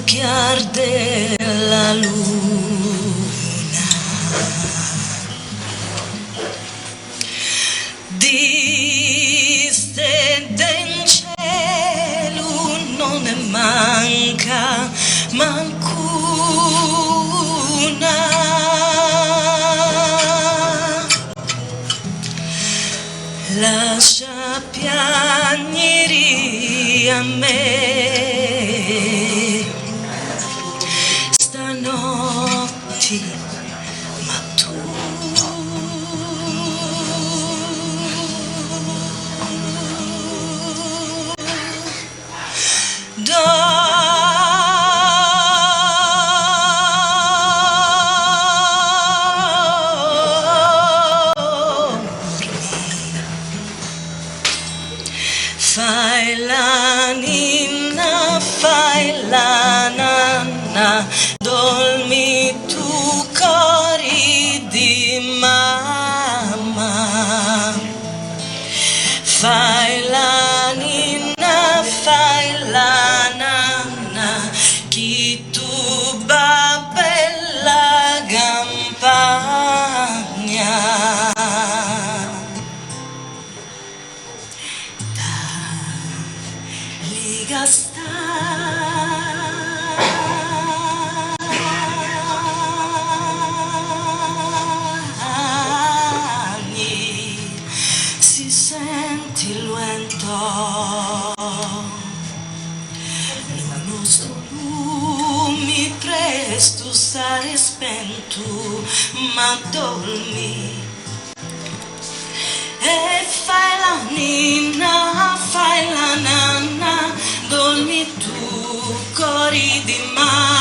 schiar della luna, distende in cielo non ne manca mancuna, lascia piagnere a me stanotte, ma tu fai la ninna, fai la nanna, dormi tu cori di mamma. Fai la ninna, fai la nanna, chi tu bella campagna. Si sente il vento, il nostro lume presto sarà spento, ma dormi e fai la ninna, fai la nanna, dormi tu cori di mare.